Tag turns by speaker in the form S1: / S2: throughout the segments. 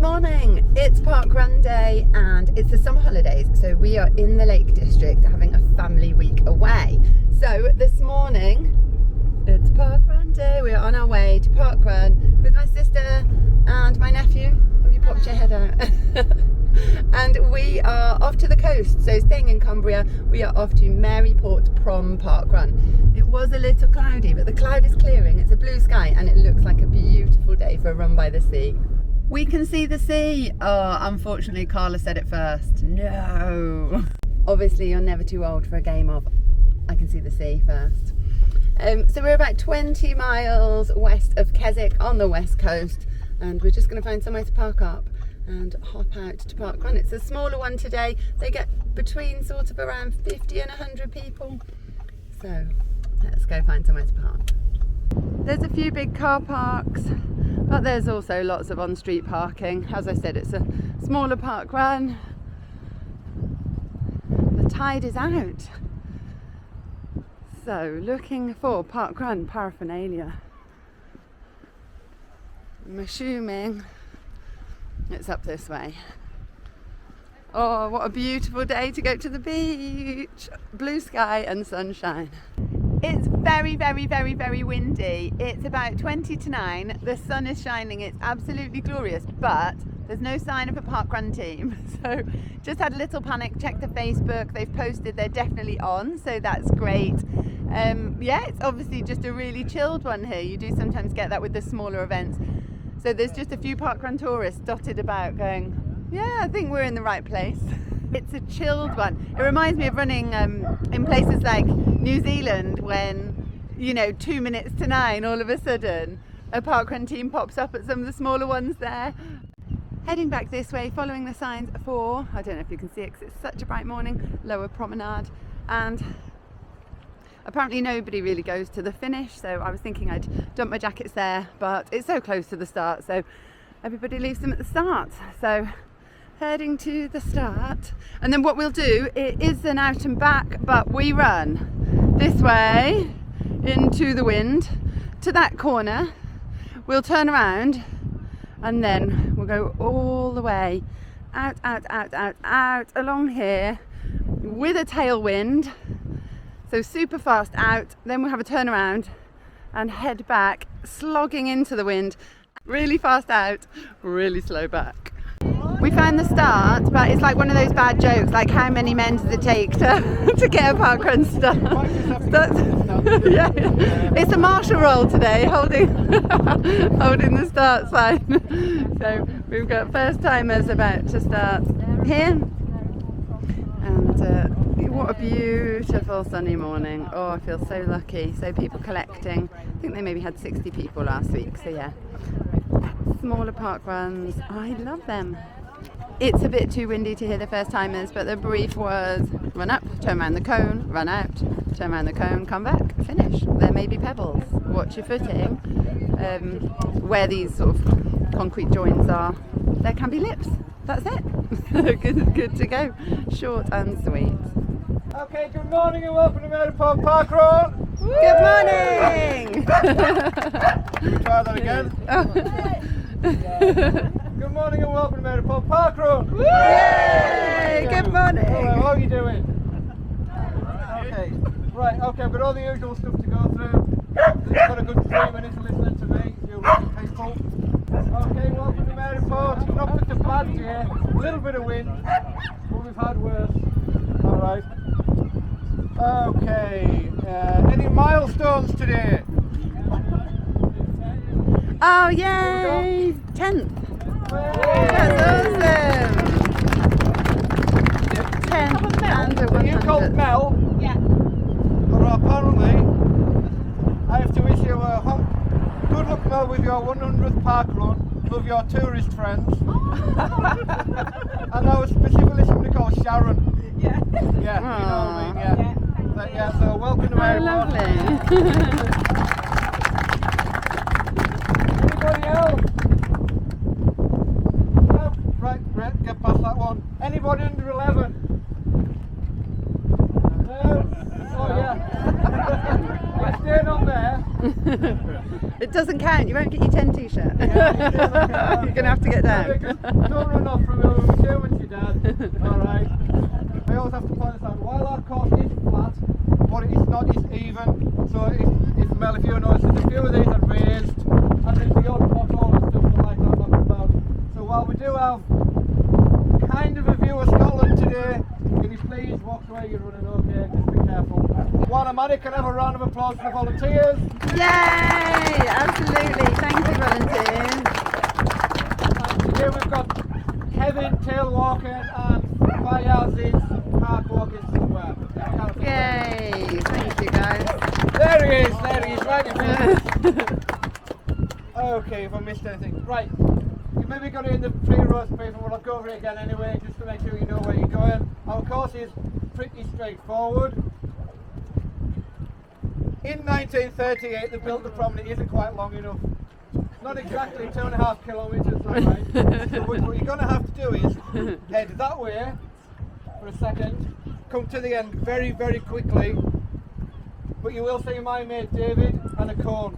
S1: morning, it's parkrun day and it's the summer holidays, so we are in the Lake District having a family week away. So this morning it's parkrun day, we're on our way to parkrun with my sister and my nephew. Have you popped your head out? And we are off to the coast, so staying in Cumbria, we are off to Maryport Prom parkrun. It was a little cloudy, but the cloud is clearing, it's a blue sky and it looks like a beautiful day for a run by the sea. We can see the sea. Oh, unfortunately Carla said it first. No. Obviously you're never too old for a game of I can see the sea first. So we're about 20 miles west of Keswick on the west coast, and we're just going to find somewhere to park up and hop out to parkrun. It's a smaller one today. They get between sort of around 50 and 100 people. So let's go find somewhere to park. There's a few big car parks, but there's also lots of on-street parking. As I said, it's a smaller parkrun. The tide is out. So looking for parkrun paraphernalia. I'm assuming it's up this way. Oh, what a beautiful day to go to the beach. Blue sky and sunshine. It's very, very, very, very windy. It's about 20 to 9. The sun is shining. It's absolutely glorious, but there's no sign of a parkrun team. So just had a little panic, checked the Facebook. They've posted they're definitely on, so that's great. Yeah, it's obviously just a really chilled one here. You do sometimes get that with the smaller events. So there's just a few parkrun tourists dotted about going, yeah, I think we're in the right place. It's a chilled one. It reminds me of running in places like New Zealand when, you know, 2 minutes to 9, all of a sudden a parkrun team pops up at some of the smaller ones there. Heading back this way, following the signs for, I don't know if you can see it because it's such a bright morning, Lower Promenade, and apparently nobody really goes to the finish, so I was thinking I'd dump my jackets there, but it's so close to the start, so everybody leaves them at the start. So heading to the start, and then what we'll do, it is an out and back, but we run this way into the wind to that corner, we'll turn around and then we'll go all the way out along here with a tailwind, so super fast out, then we'll have a turn around and head back, slogging into the wind, really fast out, really slow back. We found the start, but it's like one of those bad jokes, like how many men does it take to get a parkrun start? Yeah. It's a martial roll today, holding the start sign. So we've got first timers about to start here, and what a beautiful sunny morning. Oh, I feel so lucky. So people collecting. I think they maybe had 60 people last week, so yeah. Smaller parkruns, I love them. It's a bit too windy to hear the first timers, but the brief was run up, turn around the cone, run out, turn around the cone, come back, finish. There may be pebbles, watch your footing. Where these sort of concrete joints are, there can be lips. That's it. Good to go. Short and sweet.
S2: Okay, good morning and welcome to Maryport Parkrun.
S1: Good morning!
S2: Can we try that again? Good morning and welcome to Maryport Parkrun.
S1: Yay! Good morning!
S2: Hello, how are you doing? Okay, right, okay, I've got all the usual stuff to go through. You've got a good 3 minutes listening to me, you lovely people. Okay, welcome to Maryport. Not such a bad day, a little bit of wind, but we've had worse. Alright. Okay, any milestones today?
S1: Oh, yay! 10th. That's awesome! 10th and a 100.
S2: Are you called Mel?
S3: Yeah.
S2: Well, apparently, I have to wish you a good luck, Mel, with your 100th parkrun. Love your tourist friends. And I was specifically somebody called Sharon.
S3: Yeah.
S2: Yeah, you know what I mean, yeah. But, yeah, so welcome to
S1: Oh,
S2: Maryport.
S1: lovely.
S2: Anybody else? No? Right, get past that one. Anybody under 11? No? Oh yeah. You're staying on there.
S1: It doesn't count, you won't get your 10 t-shirt.
S2: Yeah,
S1: you're going to have to get down.
S2: Don't run off from over with you when you're dad. Alright. I always have to point this out. While our course is flat, what it is not is even. So if Mel, if you notice, there's a few of these are raised, and there's the odd pothole and stuff like that knocking about. So while we do have kind of a view of Scotland today, can you please watch where you're running, okay? Just be careful. While I'm at it, can I have a round of applause for the volunteers?
S1: Yay! Absolutely, thank you volunteers.
S2: And today we've got Kevin tail walking and Fayaz's park walking somewhere.
S1: Yay! Thank you guys.
S2: There he is, right in front. Okay, if I missed anything. Right, you maybe got it in the pre-roast paper, but I'll go over it again anyway, just to make sure you know where you're going. Our course is pretty straightforward. In 1938 they built the prom, and it isn't quite long enough. Not exactly 2.5 kilometres, alright. So what you're going to have to do is head that way for a second, come to the end very, very quickly, but you will see my mate David and a cone.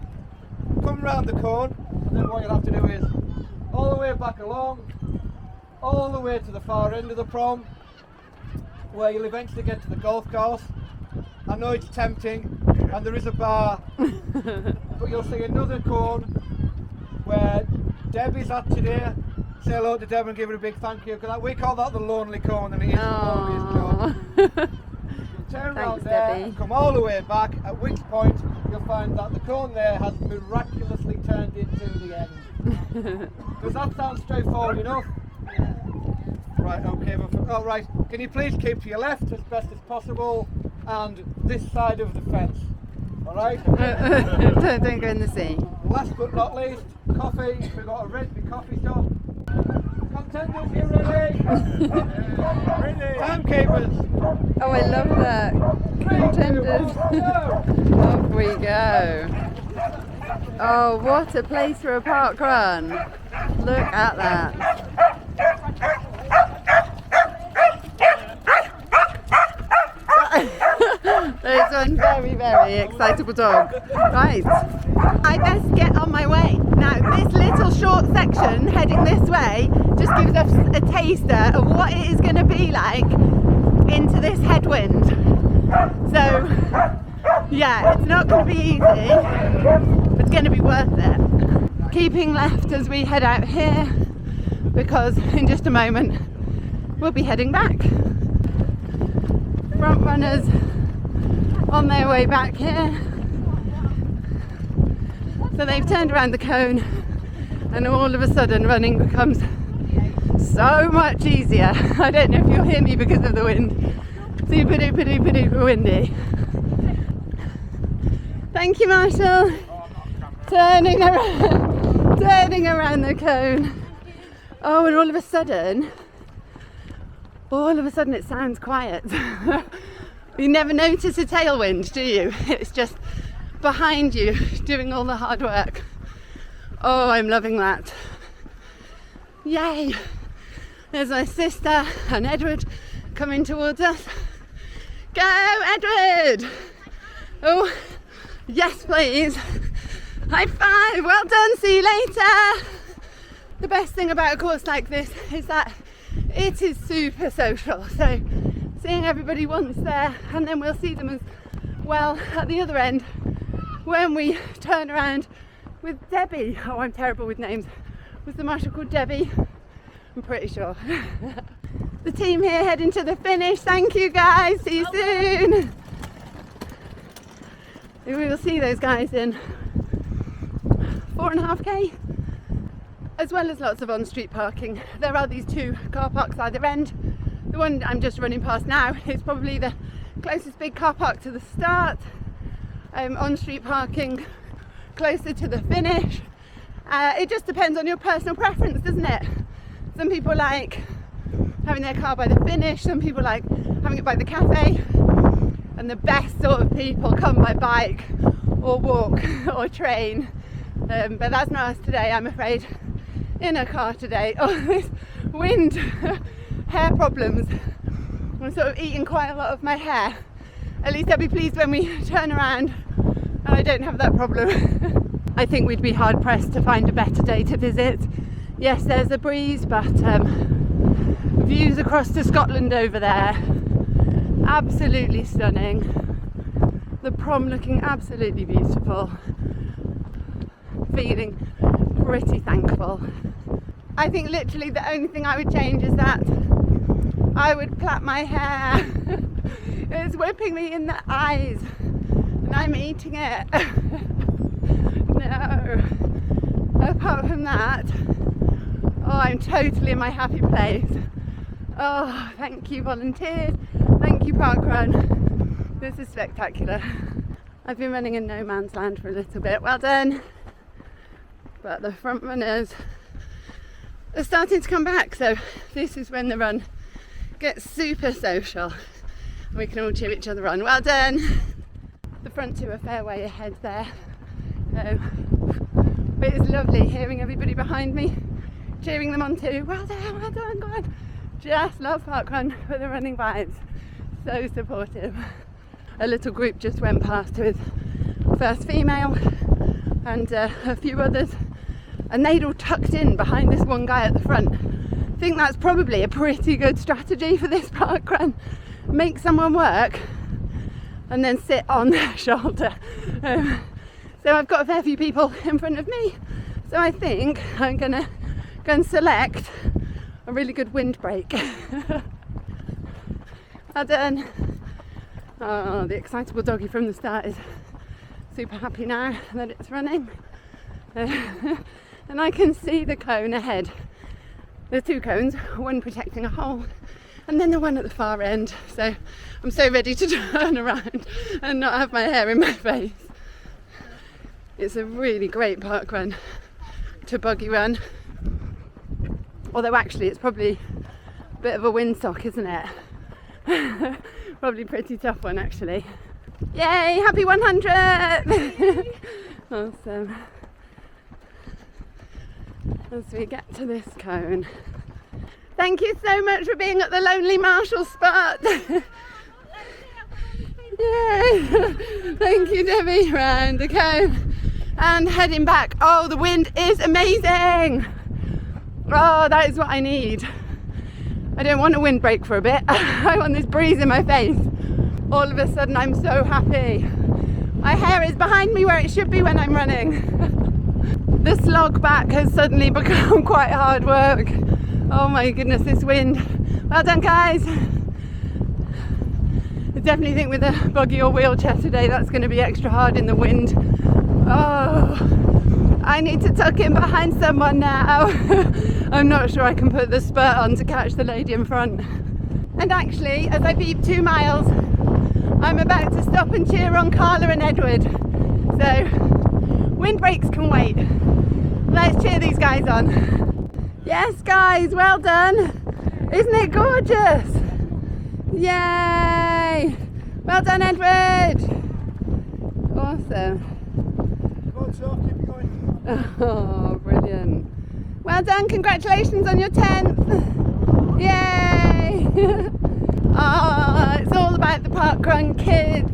S2: Come round the cone, and then what you'll have to do is all the way back along, all the way to the far end of the prom, where you'll eventually get to the golf course. I know it's tempting, and there is a bar, but you'll see another cone where Debbie's at today. Say hello to Deb and give her a big thank you, because we call that the lonely cone, and it is the loneliest cone. Turn around there
S1: Debbie.
S2: and come all the way back, at which point you'll find that the cone there has miraculously turned into the end. Does that sound straightforward enough? Right, okay, all right. Can you please keep to your left as best as possible, and this side of the fence, all right?
S1: don't go in the sea.
S2: Last but not least, coffee. We've got a Redby coffee shop. Contenders, you ready? Ready. Timekeepers.
S1: Oh, I love that. Contenders. Off we go. Oh, what a place for a park run. Look at that. There's one very, very excitable dog. Right, I best get on my way. Now, this little short section heading this way just gives us a taster of what it is going to be like into this headwind. So, yeah, it's not going to be easy, but it's going to be worth it. Keeping left as we head out here, because in just a moment we'll be heading back. Front runners on their way back here. So they've turned around the cone, and all of a sudden running becomes so much easier. I don't know if you'll hear me because of the wind. Super duper duper duper windy. Thank you, Marshall. Turning around the cone. Oh, and all of a sudden it sounds quiet. You never notice a tailwind, do you? It's just behind you doing all the hard work. Oh, I'm loving that. Yay! There's my sister and Edward coming towards us. Go, Edward! Oh, yes please. High five, well done, see you later. The best thing about a course like this is that it is super social. So seeing everybody once there, and then we'll see them as well at the other end when we turn around with Debbie. Oh, I'm terrible with names. Was the marshal called Debbie? I'm pretty sure. The team here heading to the finish. Thank you guys. See you soon. We will see those guys in 4.5k, as well as lots of on-street parking. There are these 2 car parks either end. The one I'm just running past now is probably the closest big car park to the start. On-street parking closer to the finish. It just depends on your personal preference, doesn't it? Some people like having their car by the finish, some people like having it by the cafe, and the best sort of people come by bike or walk or train. But that's not us today, I'm afraid. In a car today. Oh, this wind, hair problems. I'm sort of eating quite a lot of my hair. At least I'll be pleased when we turn around and I don't have that problem. I think we'd be hard pressed to find a better day to visit. Yes, there's a breeze, but views across to Scotland over there, absolutely stunning. The prom looking absolutely beautiful. Feeling pretty thankful. I think literally the only thing I would change is that I would plait my hair. It's whipping me in the eyes and I'm eating it. No. Apart from that, oh, I'm totally in my happy place. Oh, thank you volunteers, thank you parkrun. This is spectacular. I've been running in no man's land for a little bit, well done. But the front runners are starting to come back, so this is when the run gets super social and we can all cheer each other on. Well done. The front two are fair way ahead there. But it's lovely hearing everybody behind me cheering them on too. Well done, go on. Just love parkrun for the running vibes. So supportive. A little group just went past with first female and a few others, and they'd all tucked in behind this one guy at the front. I think that's probably a pretty good strategy for this parkrun. Make someone work and then sit on their shoulder. So I've got a fair few people in front of me, so I think I'm gonna go and select a really good windbreak. Well done. Oh, the excitable doggy from the start is super happy now that it's running. And I can see the cone ahead. There are two cones, one protecting a hole and then the one at the far end. So I'm so ready to turn around and not have my hair in my face. It's a really great parkrun to buggy run. Although actually it's probably a bit of a windsock, isn't it? Probably pretty tough one actually. Yay, happy 100! Awesome. As we get to this cone. Thank you so much for being at the Lonely Marshall spot. Yay! Thank you, Debbie. Round the cone and heading back. Oh, the wind is amazing. Oh, that is what I need. I don't want a windbreak for a bit. I want this breeze in my face. All of a sudden I'm so happy. My hair is behind me where it should be when I'm running. The slog back has suddenly become quite hard work. Oh my goodness, this wind. Well done, guys. I definitely think with a buggy or wheelchair today that's going to be extra hard in the wind. Oh, I need to tuck in behind someone now. I'm not sure I can put the spurt on to catch the lady in front. And actually, as I beep 2 miles, I'm about to stop and cheer on Carla and Edward. So, windbreaks can wait. Let's cheer these guys on. Yes, guys, well done. Isn't it gorgeous? Yay! Well done, Edward. Awesome.
S2: Keep it going.
S1: Oh, brilliant. Well done, congratulations on your 10th. Yay! Oh, it's all about the parkrun kids.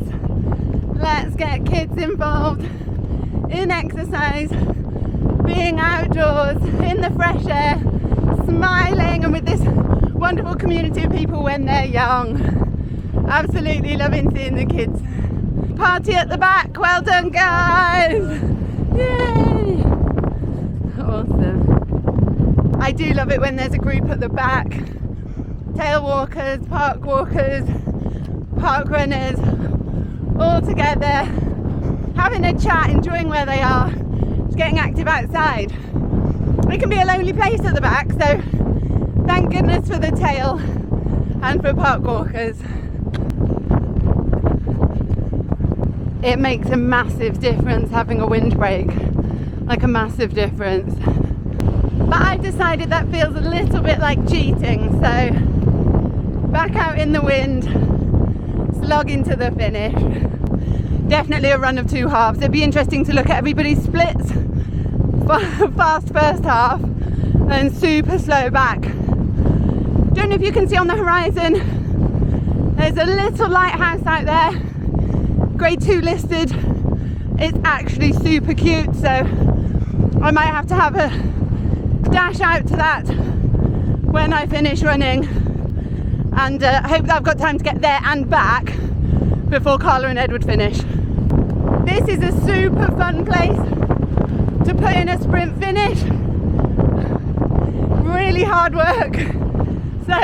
S1: Let's get kids involved in exercise, being outdoors, in the fresh air, smiling, and with this wonderful community of people when they're young. Absolutely loving seeing the kids. Party at the back, well done, guys! Yay! Awesome. I do love it when there's a group at the back. Tail walkers, park walkers, park runners, all together, having a chat, enjoying where they are, just getting active outside. It can be a lonely place at the back, so thank goodness for the tail and for park walkers. It makes a massive difference having a windbreak, like a massive difference. But I've decided that feels a little bit like cheating, so back out in the wind, slog into the finish. Definitely a run of 2 halves. It'd be interesting to look at everybody's splits. Fast first half and super slow back. Don't know if you can see on the horizon, there's a little lighthouse out there, grade 2 listed It's actually super cute, so I might have to have a dash out to that when I finish running, and I hope that I've got time to get there and back before Carla and Edward finish. This is a super fun place to put in a sprint finish. Really hard work, so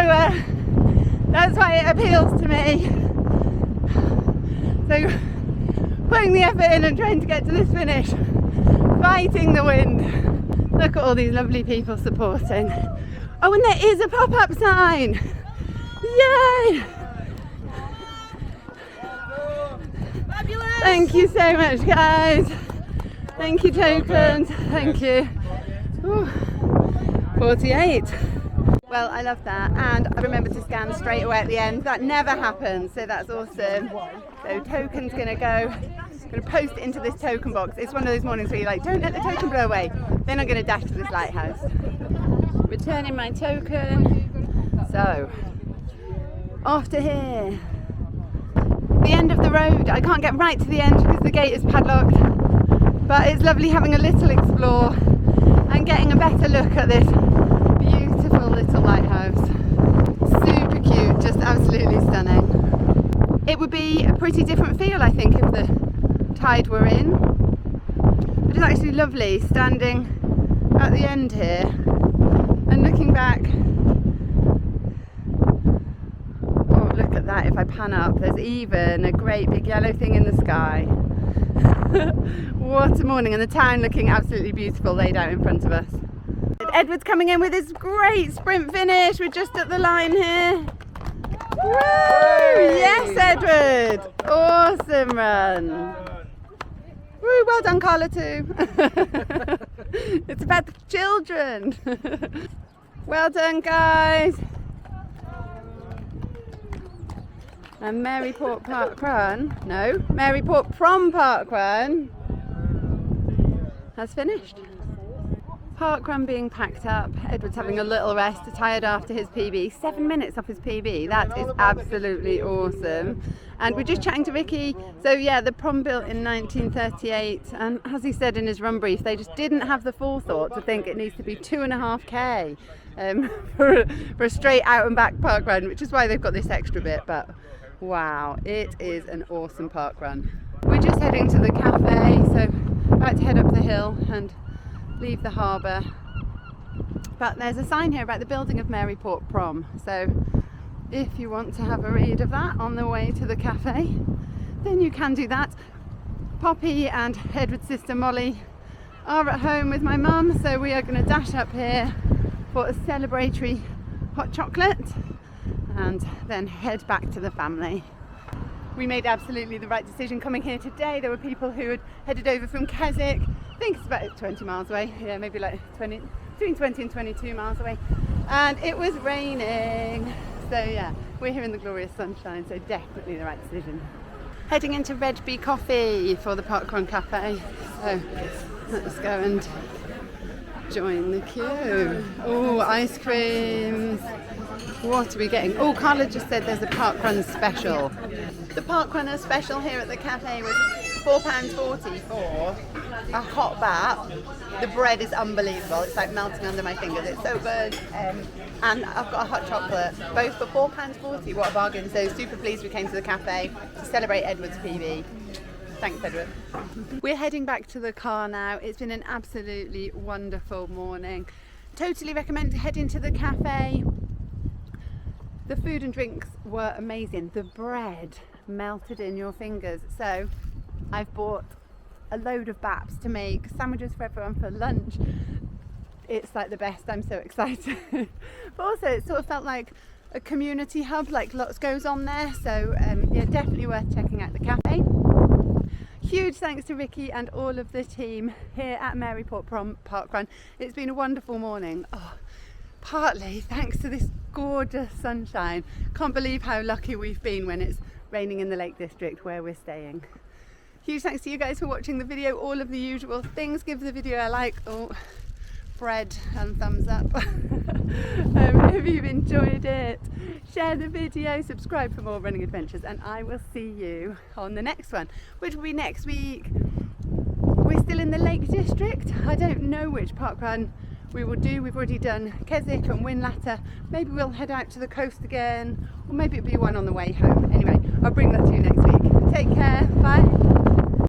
S1: that's why it appeals to me. So putting the effort in and trying to get to this finish, fighting the wind. Look at all these lovely people supporting. Oh, and there is a pop-up sign. Yay! Fabulous! Thank you so much, guys. Thank you, tokens. Thank you. Ooh, 48. Well, I love that, and I remember to scan straight away at the end. That never happens, so that's awesome. So token's gonna post it into this token box. It's one of those mornings where you're like, don't let the token blow away. Then I'm gonna dash to this lighthouse. Returning my token. So, off to here. The end of the road. I can't get right to the end because the gate is padlocked, but it's lovely having a little explore and getting a better look at this beautiful little lighthouse. Super cute, just absolutely stunning. It would be a pretty different feel, I think, if the tide were in. But it's actually lovely standing at the end here and looking back. Oh, look at that. If I pan up, there's even a great big yellow thing in the sky. What a morning, and the town looking absolutely beautiful laid out in front of us. Edward's coming in with his great sprint finish. We're just at the line here. Woo! Yes, Edward! Awesome run. Woo, well done, Carla, too. It's about the children. Well done, guys. And Maryport Prom parkrun has finished. Parkrun being packed up. Edward's having a little rest, tired after his PB. 7 minutes off his PB. That is absolutely awesome. And we're just chatting to Ricky. So yeah, the prom built in 1938, and as he said in his run brief, they just didn't have the forethought to think it needs to be 2.5k for a straight out and back parkrun, which is why they've got this extra bit. But wow, it is an awesome parkrun. We're just heading to the cafe, so about to head up the hill and leave the harbour, but there's a sign here about the building of Maryport Prom, so if you want to have a read of that on the way to the cafe, then you can do that. Poppy and Edward's sister Molly are at home with my mum, so we are going to dash up here for a celebratory hot chocolate and then head back to the family. We made absolutely the right decision coming here today. There were people who had headed over from Keswick. I think it's about 20 miles away. Yeah, maybe like between 20 and 22 miles away. And it was raining. So yeah, we're here in the glorious sunshine, so definitely the right decision. Heading into Redbys Coffee for the Parkrun Cafe. So let's go and join the queue. Oh, ice creams. What are we getting? Oh, Carla just said there's a parkrun special. The parkrunner special here at the cafe was £4.40 for a hot bat. The bread is unbelievable. It's like melting under my fingers. It's so good. And I've got a hot chocolate, both for £4.40. What a bargain. So super pleased we came to the cafe to celebrate Edward's PB. Thanks, Edward. We're heading back to the car now. It's been an absolutely wonderful morning. Totally recommend heading to the cafe. The food and drinks were amazing. The bread melted in your fingers. So I've bought a load of baps to make sandwiches for everyone for lunch. It's like the best. I'm so excited. But also it sort of felt like a community hub, like lots goes on there. So yeah, definitely worth checking out the cafe. Huge thanks to Ricky and all of the team here at Maryport Prom parkrun. It's been a wonderful morning. Oh, partly thanks to this gorgeous sunshine. Can't believe how lucky we've been when it's raining in the Lake District where we're staying. Huge thanks to you guys for watching the video. All of the usual things. Give the video a like, bread and thumbs up. If you've enjoyed it, share the video, subscribe for more running adventures, and I will see you on the next one, which will be next week. still in the Lake District. I don't know which parkrun we will do. We've already done Keswick and Whinlatter. Maybe we'll head out to the coast again, or maybe it'll be one on the way home. Anyway, I'll bring that to you next week. Take care.